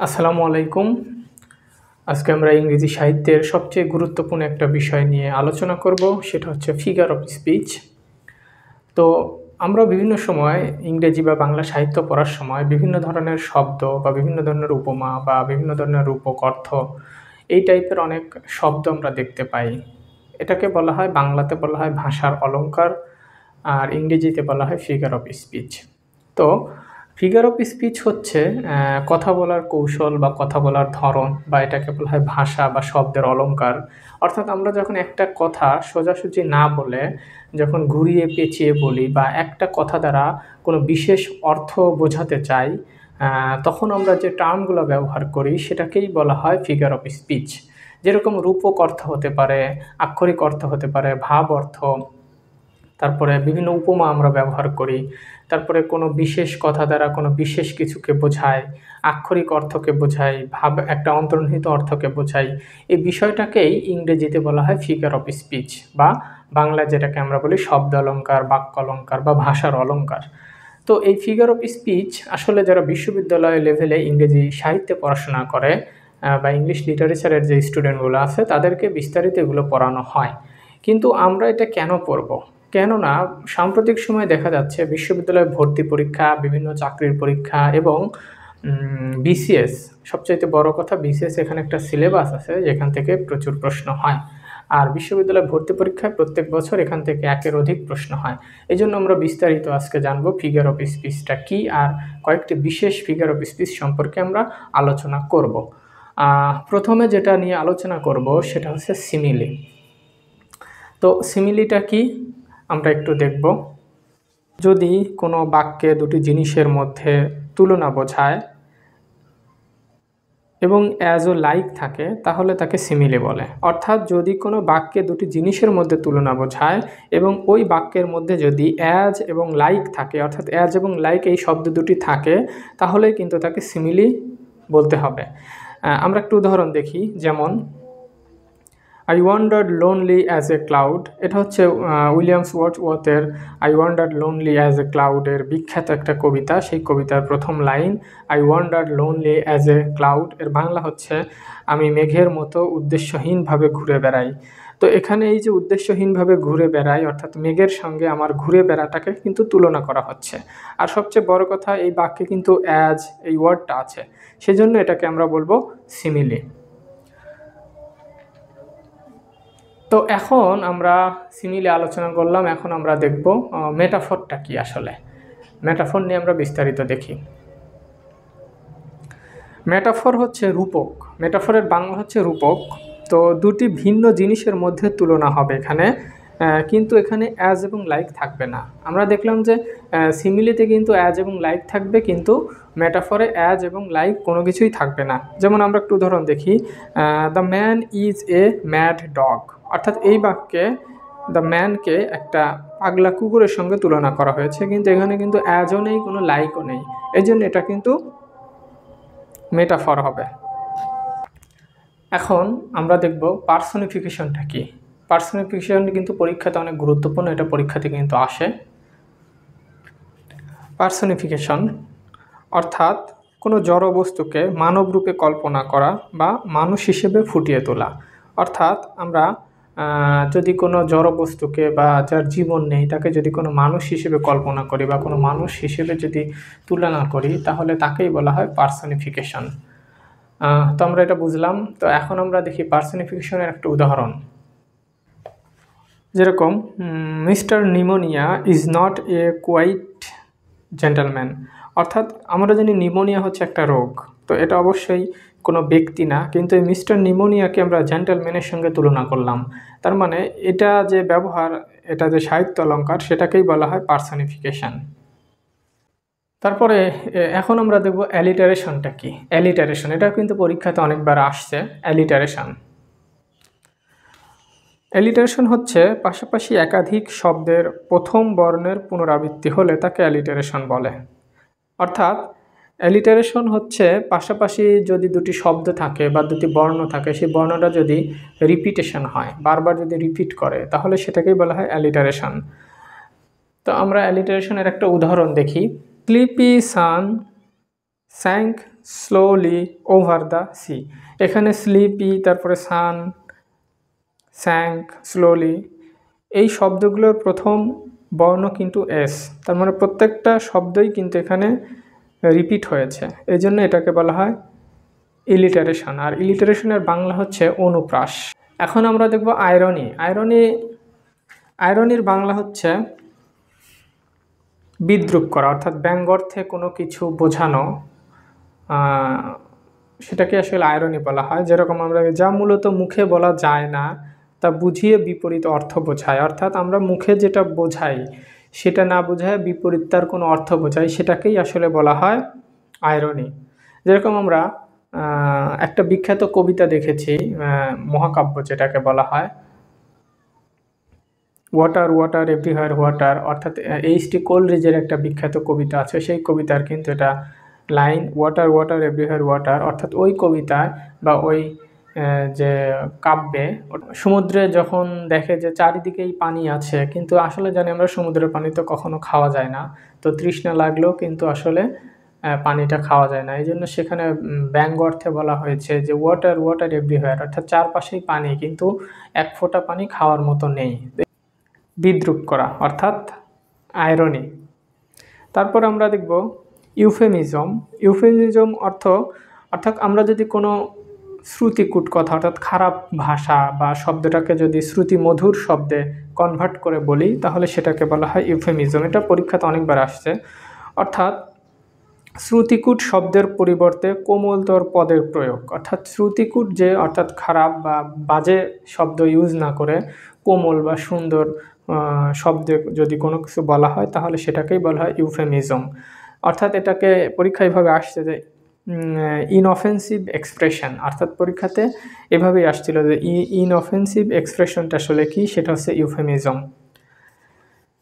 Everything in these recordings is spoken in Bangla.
আসসালামু আলাইকুম। আজকে আমরা ইংরেজি সাহিত্যের সবচেয়ে গুরুত্বপূর্ণ একটা বিষয় নিয়ে আলোচনা করব, সেটা হচ্ছে ফিগার অফ স্পিচ। তো আমরা বিভিন্ন সময় ইংরেজি বা বাংলা সাহিত্য পড়ার সময় বিভিন্ন ধরনের শব্দ বা বিভিন্ন ধরনের উপমা বা বিভিন্ন ধরনের রূপক অর্থ এই টাইপের অনেক শব্দ আমরা দেখতে পাই। এটাকে বলা হয়, বাংলাতে বলা হয় ভাষার অলংকার, আর ইংরেজিতে বলা হয় ফিগার অফ স্পিচ। তো ফিগার অফ স্পিচ হচ্ছে কথা বলার কৌশল বা কথা বলার ধরন, বা এটাকে বলা হয় ভাষা বা শব্দের অলংকার। অর্থাৎ আমরা যখন একটা কথা সোজাসুজি না বলে যখন ঘুরিয়ে পেঁচিয়ে বলি বা একটা কথা দ্বারা কোনো বিশেষ অর্থ বোঝাতে চাই, তখন আমরা যে টার্মগুলো ব্যবহার করি সেটাকেই বলা হয় ফিগার অফ স্পিচ। যেরকম রূপক অর্থ হতে পারে, আক্ষরিক অর্থ হতে পারে, ভাব অর্থ, তারপরে বিভিন্ন উপমা আমরা ব্যবহার করি। তারপরে কোনো বিশেষ কথা দ্বারা কোনো বিশেষ কিছুকে বোঝায়, আক্ষরিক অর্থকে বোঝায়, ভাব একটা অন্তর্নিহিত অর্থকে বোঝায়। এই বিষয়টাকেই ইংরেজিতে বলা হয় ফিগার অফ স্পিচ, বা বাংলা যেটাকে আমরা বলি শব্দ অলঙ্কার, বাক্য অলঙ্কার বা ভাষার অলঙ্কার। তো এই ফিগার অফ স্পিচ আসলে যারা বিশ্ববিদ্যালয় লেভেলে ইংরেজি সাহিত্যে পড়াশোনা করে বা ইংলিশ লিটারেচারের যে স্টুডেন্টগুলো আছে তাদেরকে বিস্তারিত এগুলো পড়ানো হয়। কিন্তু আমরা এটা কেন পড়ব? কেননা সাম্প্রতিক সময়ে দেখা যাচ্ছে বিশ্ববিদ্যালয়ে ভর্তি পরীক্ষা, বিভিন্ন চাকরির পরীক্ষা এবং বিসিএস, সবচাইতে বড় কথা বিসিএস, এখানে একটা সিলেবাস আছে যেখান থেকে প্রচুর প্রশ্ন হয়। আর বিশ্ববিদ্যালয়ে ভর্তি পরীক্ষায় প্রত্যেক বছর এখান থেকে একের অধিক প্রশ্ন হয়। এই জন্য আমরা বিস্তারিত আজকে জানবো ফিগার অফ স্পিচটা কী, আর কয়েকটি বিশেষ ফিগার অফ স্পিচ সম্পর্কে আমরা আলোচনা করব। প্রথমে যেটা নিয়ে আলোচনা করব সেটা হচ্ছে সিমিলি। তো সিমিলিটা কি আমরা একটু দেখব। যদি কোনো বাক্যে দুটি জিনিসের মধ্যে তুলনা বোঝায় এবং অ্যাজ ও লাইক থাকে তাহলে তাকে সিমিলি বলে। অর্থাৎ যদি কোনো বাক্যে দুটি জিনিসের মধ্যে তুলনা বোঝায় এবং ওই বাক্যের মধ্যে যদি অ্যাজ এবং লাইক থাকে, অর্থাৎ অ্যাজ এবং লাইক এই শব্দ দুটি থাকে, তাহলে কিন্তু তাকে সিমিলি বলতে হবে। আমরা একটু উদাহরণ দেখি, যেমন I wandered lonely as a cloud. এটা হচ্ছে উইলিয়ামস ওয়ার্ডসওয়ার্থের I wandered lonely as a ক্লাউডের বিখ্যাত একটা কবিতা। সেই কবিতার প্রথম line I wandered lonely as a cloud, এর বাংলা হচ্ছে আমি মেঘের মতো উদ্দেশ্যহীনভাবে ঘুরে বেড়াই। তো এখানে এই যে উদ্দেশ্যহীনভাবে ঘুরে বেড়াই, অর্থাৎ মেঘের সঙ্গে আমার ঘুরে বেড়াটাকে কিন্তু তুলনা করা হচ্ছে। আর সবচেয়ে বড় কথা, এই বাক্যে কিন্তু অ্যাজ এই ওয়ার্ডটা আছে, সেজন্য এটাকে আমরা বলবো সিমিলি। তো এখন আমরা সিমিলি আলোচনা করলাম, এখন আমরা দেখব মেটাফরটা কি। আসলে মেটাফর নিয়ে আমরা বিস্তারিত দেখি। মেটাফর হচ্ছে রূপক, মেটাফরের বাংলা হচ্ছে রূপক। তো দুটি ভিন্ন জিনিসের মধ্যে তুলনা হবে এখানে, কিন্তু এখানে অ্যাজ এবং লাইক থাকবে না। আমরা দেখলাম যে সিমিলিতে কিন্তু অ্যাজ এবং লাইক থাকবে, কিন্তু মেটাফরে অ্যাজ এবং লাইক কোনো কিছুই থাকবে না। যেমন আমরা একটু উদাহরণ দেখি, the man is a mad dog. অর্থাৎ এই বাক্যে দ্য ম্যানকে একটা পাগলা কুকুরের সঙ্গে তুলনা করা হয়েছে, কিন্তু এখানে কিন্তু অ্যাজও নেই, কোনো লাইকও নেই, এই জন্য এটা কিন্তু মেটাফর হবে। এখন আমরা দেখব পার্সনিফিকেশনটা কি। পার্সনিফিকেশন কিন্তু পরীক্ষাতে অনেক গুরুত্বপূর্ণ, এটা পরীক্ষাতে কিন্তু আসে। পার্সনিফিকেশন অর্থাৎ কোনো জড় বস্তুকে মানব রূপে কল্পনা করা বা মানুষ হিসেবে ফুটিয়ে তোলা। অর্থাৎ আমরা যদি কোনো জড় বস্তুকে বা যার জীবন নেই তাকে যদি কোনো মানুষ হিসেবে কল্পনা করি বা কোনো মানুষ হিসেবে যদি তুলনা করি, তাহলে তাকেই বলা হয় পার্সনিফিকেশন। তো আমরা এটা বুঝলাম। তো এখন আমরা দেখি পার্সনিফিকেশনের একটা উদাহরণ। যেরকম mister pneumonia is not a quite gentleman. অর্থাৎ আমরা জানি নিমোনিয়া হচ্ছে একটা রোগ, তো এটা অবশ্যই কোনো ব্যক্তি না, কিন্তু এই মিস্টার নিমোনিয়াকে আমরা জেন্টলম্যানের সঙ্গে তুলনা করলাম। তার মানে এটা যে ব্যবহার, এটা যে সাহিত্য অলঙ্কার, সেটাকেই বলা হয় পার্সনিফিকেশন। তারপরে এখন আমরা দেখব অ্যালিটারেশনটা কি। অ্যালিটারেশন এটা কিন্তু পরীক্ষাতে অনেকবার আসছে। অ্যালিটারেশন হচ্ছে পাশাপাশি একাধিক শব্দের প্রথম বর্ণের পুনরাবৃত্তি হলে তাকে অ্যালিটারেশন বলে। অর্থাৎ অ্যালিটারেশন হচ্ছে পাশাপাশি যদি দুটি শব্দ থাকে বা দুটি বর্ণ থাকে, সেই বর্ণটা যদি রিপিটেশন হয়, বারবার যদি রিপিট করে, তাহলে সেটাকেই বলা হয় অ্যালিটারেশন। তো আমরা অ্যালিটারেশনের একটা উদাহরণ দেখি। Sleepy sun sank slowly over the sea. এখানে স্লিপি, তারপরে সান, স্যাঙ্ক, স্লোলি, এই শব্দগুলোর প্রথম বর্ণ কিন্তু এস, তার মানে প্রত্যেকটা শব্দই কিন্তু এখানে রিপিট হয়েছে, এই জন্য এটাকে বলা হয় ইলিটারেশন। আর ইলিটারেশনের বাংলা হচ্ছে অনুপ্রাস। এখন আমরা দেখব আয়রনি। আয়রনির বাংলা হচ্ছে বিদ্রূপ করা, অর্থাৎ ব্যঙ্গর্থে কোনো কিছু বোঝানো, সেটাকে আসলে আয়রনি বলা হয়। যেরকম আমরা যা মূলত মুখে বলা যায় না তা বুঝিয়ে বিপরীত অর্থ বোঝায়, অর্থাৎ আমরা মুখে যেটা বোঝাই সেটা না বোঝায় বিপরীত তার কোনো অর্থ বোঝাই, সেটাকেই আসলে বলা হয় আয়রনি। যেরকম আমরা একটা বিখ্যাত কবিতা দেখেছি, মহাকাব্য যেটাকে বলা হয়, ওয়াটার ওয়াটার এভরিহোয়ার ওয়াটার, অর্থাৎ এইচ.টি. কোলরিজের একটা বিখ্যাত কবিতা আছে, সেই কবিতার কিন্তু এটা line water water everywhere water, অর্থাৎ ওই কবিতায় বা ওই যে কাব্যে সমুদ্রে যখন দেখে যে চারিদিকেই পানি আছে, কিন্তু আসলে জানি আমরা সমুদ্রের পানি তো কখনো খাওয়া যায় না, তো তৃষ্ণা লাগলেও কিন্তু আসলে পানিটা খাওয়া যায় না, এই জন্য সেখানে ব্যঙ্গ অর্থে বলা হয়েছে যে ওয়াটার ওয়াটার এভরিহোয়ার, অর্থাৎ চারপাশেই পানি কিন্তু এক ফোঁটা পানি খাওয়ার মতো নেই, বিদ্রূপ করা অর্থাৎ আয়রনি। তারপর আমরা দেখব ইউফেমিজম। ইউফেমিজম অর্থাৎ আমরা যদি কোনো শ্রুতিকূট কথা, অর্থাৎ খারাপ ভাষা বা শব্দটাকে যদি শ্রুতি মধুর শব্দে কনভার্ট করে বলি তাহলে সেটাকে বলা হয় ইউফেমিজম। এটা পরীক্ষাতে অনেকবার আসছে, অর্থাৎ শ্রুতিকূট শব্দের পরিবর্তে কোমলতর পদের প্রয়োগ, অর্থাৎ শ্রুতিকূট যে অর্থাৎ খারাপ বা বাজে শব্দ ইউজ না করে কোমল বা সুন্দর শব্দে যদি কোনো কিছু বলা হয় তাহলে সেটাকেই বলা হয় ইউফেমিজম। অর্থাৎ এটাকে পরীক্ষা এভাবে আসছে যে ইনঅফেন্সিভ এক্সপ্রেশন, অর্থাৎ পরীক্ষাতে এভাবেই আসছিল যে ইনঅফেন্সিভ এক্সপ্রেশনটা আসলে কি, সেটা হচ্ছে ইউফেমিজম।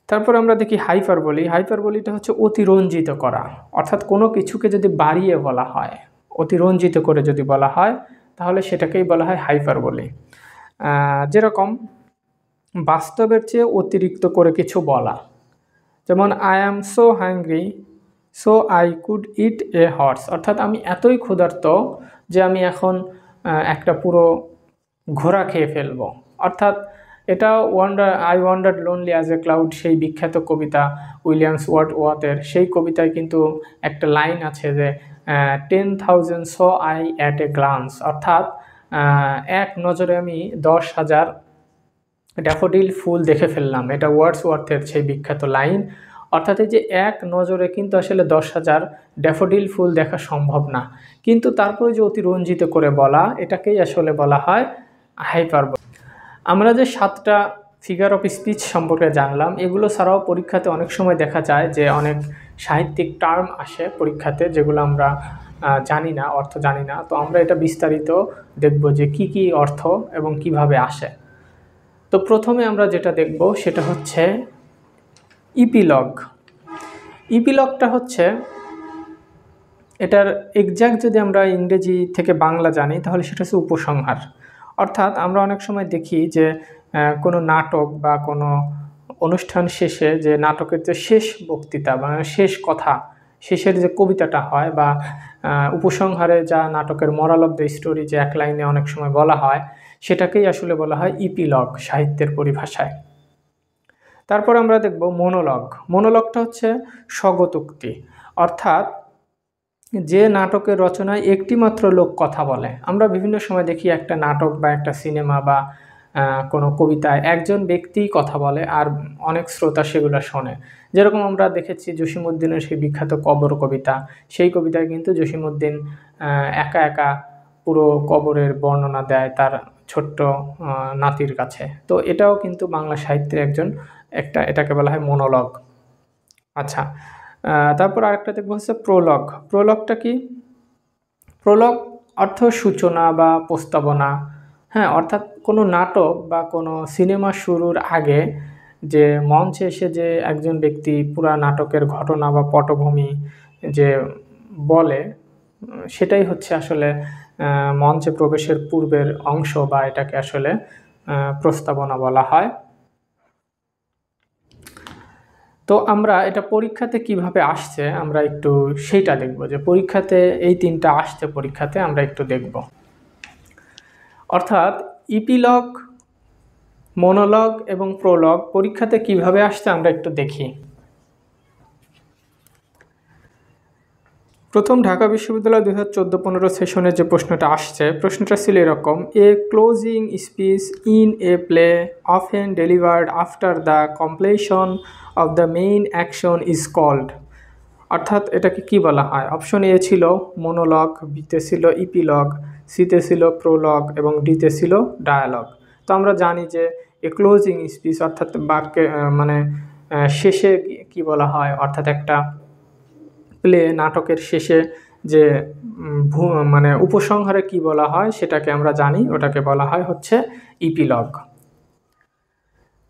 তারপর আমরা দেখি হাইপারবলি। হাইপারবলিটা হচ্ছে অতিরঞ্জিত করা, অর্থাৎ কোনো কিছুকে যদি বাড়িয়ে বলা হয়, অতিরঞ্জিত করে যদি বলা হয় তাহলে সেটাকেই বলা হয় হাইপারবলি। যেরকম বাস্তবের চেয়ে অতিরিক্ত করে কিছু বলা, যেমন I am so hungry so I could it A horse, অর্থাৎ আমি এতই ক্ষুধার্ত যে আমি এখন একটা পুরো ঘোড়া খেয়ে ফেলবো। অর্থাৎ এটা I wandered lonely as a cloud, সেই বিখ্যাত কবিতা উইলিয়ামস ওয়ার্ডসওয়ার্থের, সেই কবিতায় কিন্তু একটা লাইন আছে যে 10,000 so I at a glance, অর্থাৎ এক নজরে আমি 10,000 ড্যাফোডিল ফুল দেখে ফেললাম। এটা ওয়ার্ডসওয়ার্থের সেই বিখ্যাত লাইন, অর্থাৎ এই যে এক নজরে কিন্তু আসলে 10,000 ড্যাফোডিল ফুল দেখা সম্ভব না, কিন্তু তারপরে যে অতিরঞ্জিত করে বলা, এটাকেই আসলে বলা হয় হাইপারবলি। আমরা যে 7টা ফিগার অফ স্পিচ সম্পর্কে জানলাম, এগুলো ছাড়াও পরীক্ষাতে অনেক সময় দেখা যায় যে অনেক সাহিত্যিক টার্ম আসে পরীক্ষাতে যেগুলো আমরা জানি না, অর্থ জানি না, তো আমরা এটা বিস্তারিত দেখব যে কি কি অর্থ এবং কিভাবে আসে। তো প্রথমে আমরা যেটা দেখব সেটা হচ্ছে ইপিলগ। ইপিলগটা হচ্ছে, এটার এক্সাক্ট যদি আমরা ইংরেজি থেকে বাংলা জানি তাহলে সেটা হচ্ছে উপসংহার। অর্থাৎ আমরা অনেক সময় দেখি যে কোনো নাটক বা কোনো অনুষ্ঠান শেষে যে নাটকের যে শেষ বক্তৃতা বা শেষ কথা, শেষের যে কবিতাটা হয় বা উপসংহারে যা নাটকের মোরাল অফ দ্য স্টোরি যে এক লাইনে অনেক সময় বলা হয়, সেটাকেই আসলে বলা হয় ইপিলগ সাহিত্যের পরিভাষায়। তারপর আমরা দেখব মনোলগ। মনোলগটা হচ্ছে স্বগতোক্তি, অর্থাৎ যে নাটকের রচনায় একটি মাত্র লোক কথা বলে। আমরা বিভিন্ন সময় দেখি একটা নাটক বা একটা সিনেমা বা কোনো কবিতায় একজন ব্যক্তিই কথা বলে আর অনেক শ্রোতা সেগুলো শোনে। যেরকম আমরা দেখেছি জসীমউদ্দিনের সেই বিখ্যাত কবর কবিতা, সেই কবিতায় কিন্তু জসীমউদ্দিন একা একা পুরো কবরের বর্ণনা দেয় তার ছোট্ট নাতির কাছে। তো এটাও কিন্তু বাংলা সাহিত্যের এটাকে বলা হয় মনোলগ। আচ্ছা, তারপর আরেকটা দেখবো হচ্ছে প্রোলগ। প্রোলগটা কি? প্রোলগ অর্থ সূচনা বা প্রস্তাবনা, হ্যাঁ, অর্থাৎ কোনো নাটক বা কোনো সিনেমা শুরুর আগে যে মঞ্চে এসে যে একজন ব্যক্তি পুরা নাটকের ঘটনা বা পটভূমি যে বলে, সেটাই হচ্ছে আসলে মঞ্চে প্রবেশের পূর্বের অংশ, বা এটাকে আসলে প্রস্তাবনা বলা হয়। তো আমরা এটা পরীক্ষাতে কিভাবে আসছে আমরা একটু সেইটা দেখব, যে পরীক্ষাতে এই তিনটা আসছে, পরীক্ষাতে আমরা একটু দেখব। অর্থাৎ ইপিলগ, মনোলগ এবং প্রোলগ পরীক্ষাতে কিভাবে আসছে আমরা একটু দেখি। প্রথম ঢাকা বিশ্ববিদ্যালয় 2014-15 সেশনে যে প্রশ্নটা আসছে, প্রশ্নটা ছিল এরকম: a closing speech in a play often delivered after the completion of the main action is called. অর্থাৎ এটাকে কি বলা হয়? অপশন এ ছিল মনোলগ, বিতে ছিল ইপিলগ, সিতে ছিল প্রোলগ এবং ডিতে ছিল ডায়ালগ। তো আমরা জানি যে এ ক্লোজিং স্পিচ অর্থাৎ বাক্যে মানে শেষে কি বলা হয়, অর্থাৎ একটা প্লে নাটকের শেষে যে মানে উপসংহারে কি বলা হয় সেটাকে আমরা জানি, ওটাকে বলা হয় হচ্ছে ইপিলগ।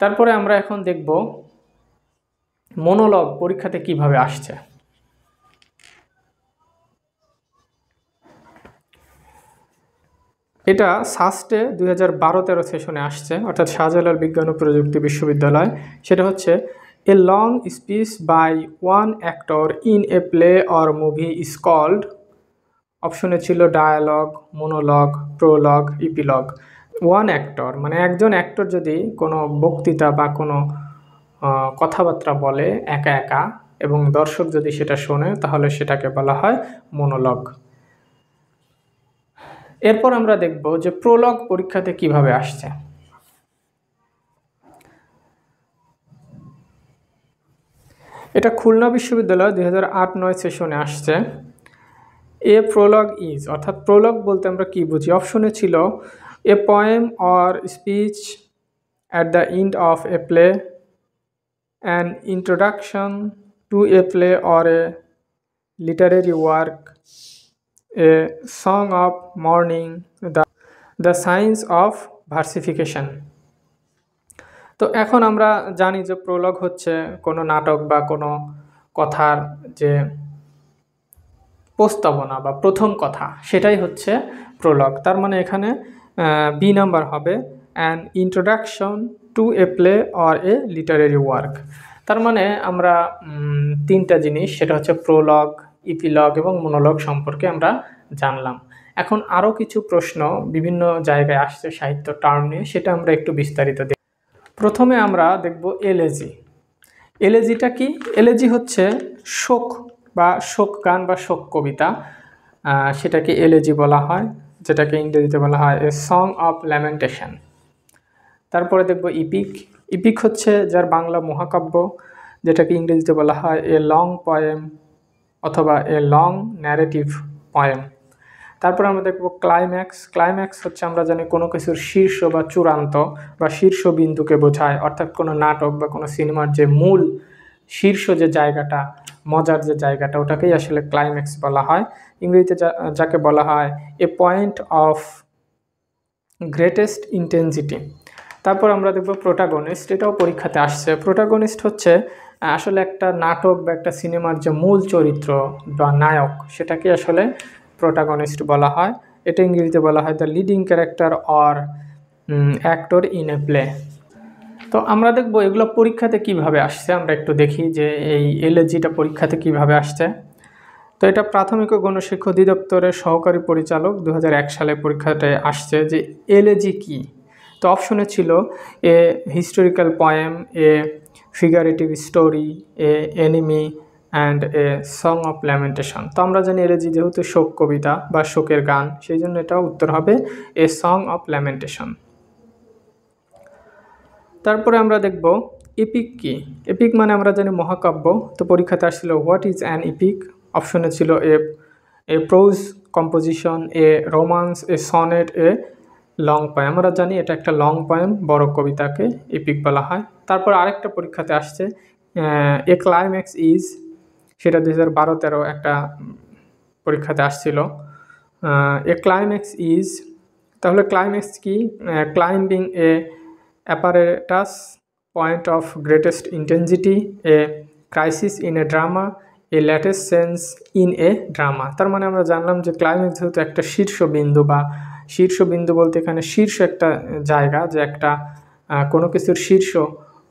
তারপরে আমরা এখন দেখব মনোলগ পরীক্ষাতে কিভাবে আসছে। এটা সাস্টে 2012-13 সেশনে আসছে, অর্থাৎ শাহজালাল বিজ্ঞান ও প্রযুক্তি বিশ্ববিদ্যালয়। সেটা হচ্ছে a long speech by one actor in a play or movie is called. অপশনে ছিল dialogue, monologue, prologue, epilogue. One actor মানে একজন অ্যাক্টর যদি কোনো বক্তৃতা বা কোনো কথাবার্তা বলে একা একা এবং দর্শক যদি সেটা শোনে, তাহলে সেটাকে বলা হয় মনোলগ। এরপর আমরা দেখব যে প্রোলগ পরীক্ষাতে কিভাবে আসছে। এটা খুলনা বিশ্ববিদ্যালয় 2008-9 সেশনে আসছে। এ প্রোলগ ইজ, অর্থাৎ প্রোলগ বলতে আমরা কি বুঝি? অপশনে ছিল a poem or speech at the end of a play, an introduction to a play or a literary work, a song of morning, the science of versification. তো এখন আমরা জানি যে প্রোলগ হচ্ছে কোনো নাটক বা কোনো কথার যে প্রস্তাবনা বা প্রথম কথা, সেটাই হচ্ছে প্রোলগ। তার মানে এখানে বি নাম্বার হবে an introduction to a play or a literary work. তার মানে আমরা তিনটা জিনিস, সেটা হচ্ছে প্রোলগ, ইপিলগ এবং মনোলগ সম্পর্কে আমরা জানলাম। এখন আরও কিছু প্রশ্ন বিভিন্ন জায়গায় আসছে সাহিত্য টার্ম নিয়ে, সেটা আমরা একটু বিস্তারিত দেখব। প্রথমে আমরা দেখব এলেজি। এলেজিটা কি? এলেজি হচ্ছে শোক বা শোক গান বা শোক কবিতা, সেটাকে এলেজি বলা হয়, যেটাকে ইংরেজিতে বলা হয় এ সং অফ ল্যামেন্টেশন। তারপরে দেখব ইপিক। ইপিক হচ্ছে যার বাংলা মহাকাব্য, যেটাকে ইংরেজিতে বলা হয় এ লং পয়েম অথবা এ লং ন্যারেটিভ পয়েম। তারপর আমরা দেখব ক্লাইম্যাক্স। ক্লাইম্যাক্স হচ্ছে আমরা জানি কোনো কিছুর শীর্ষ বা চূড়ান্ত বা শীর্ষবিন্দুকে বোঝায়, অর্থাৎ কোনো নাটক বা কোনো সিনেমার যে মূল শীর্ষ যে জায়গাটা, মজার যে জায়গাটা, ওটাকেই আসলে ক্লাইম্যাক্স বলা হয়। ইংরেজিতে যাকে বলা হয় এ পয়েন্ট অফ গ্রেটেস্ট ইন্টেন্সিটি। তারপর আমরা দেখব প্রোটাগনিস্ট। এটাও পরীক্ষাতে আসছে। প্রোটাগনিস্ট হচ্ছে আসলে একটা নাটক বা একটা সিনেমার যে মূল চরিত্র বা নায়ক, সেটাকে আসলে প্রোটাগনিস্ট বলা হয়। এটা ইংরেজিতে বলা হয় the leading character or actor in a play. তো আমরা দেখব এগুলো পরীক্ষাতে কিভাবে আসছে, আমরা একটু দেখি যে এই এলএজিটা পরীক্ষাতে কিভাবে আসছে। তো এটা প্রাথমিক ও গণশিক্ষা অধিদপ্তরের সহকারী পরিচালক 2001 সালে পরীক্ষাতে আসছে যে এলএজি কি। তো অপশনে ছিল a historical poem, a figurative story, a enemy and a song of lamentation. তো আমরা জানি এলএজি যেহেতু শোক কবিতা বা শোকের গান, সেই জন্য এটা উত্তর হবে এ সং অফ ল্যামেন্টেশন। তারপরে আমরা দেখব এপিক কি। এপিক মানে আমরা জানি মহাকাব্য। তো পরীক্ষাতে আসছিল হোয়াট ইজ অ্যান এপিক। অপশনে ছিল a prose composition, a romance, a sonnet, a long poem. আমরা জানি এটা একটা লং পয়েম, বড় কবিতাকে এপিক বলা হয়। তারপর আরেকটা পরীক্ষাতে আসছে এ ক্লাইম্যাক্স ইজ, সেটা 2012-13 একটা পরীক্ষাতে আসছিল। এ ক্লাইম্যাক্স ইজ, তাহলে ক্লাইম্যাক্স কি? Climbing A apparatus point of greatest intensity, a crisis in a drama, a latest sense in a drama। তার মানে আমরা জানলাম যে ক্লাইম্যাক্স যেহেতু একটা শীর্ষবিন্দু, বা শীর্ষবিন্দু বলতে এখানে শীর্ষ একটা জায়গা, যে একটা কোনো কিছুর শীর্ষ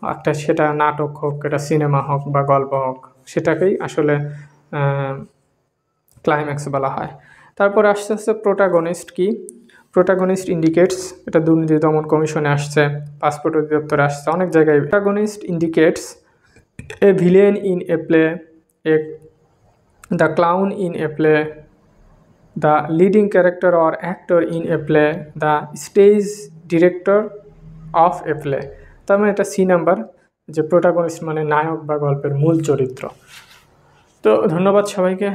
একটা, সেটা নাটক হোক, এটা সিনেমা হোক বা গল্প হোক, সেটাকেই আসলে ক্লাইম্যাক্স বলা হয়। তারপরে আস্তে আস্তে প্রোটাগনিস্ট কি, প্রোটাগনিস্ট ইন্ডিকেটস, এটা দুর্নীতি দমন কমিশনে আসছে, পাসপোর্ট অধিদপ্তরে আসছে, অনেক জায়গায়। Protagonist indicates a villain in a play, A the clown in a play, the leading character or actor in a play, the stage director of a play. তার মানে এটা সি নাম্বার, যে প্রোটাগনিস্ট মানে নায়ক বা গল্পের মূল চরিত্র। তো ধন্যবাদ সবাইকে।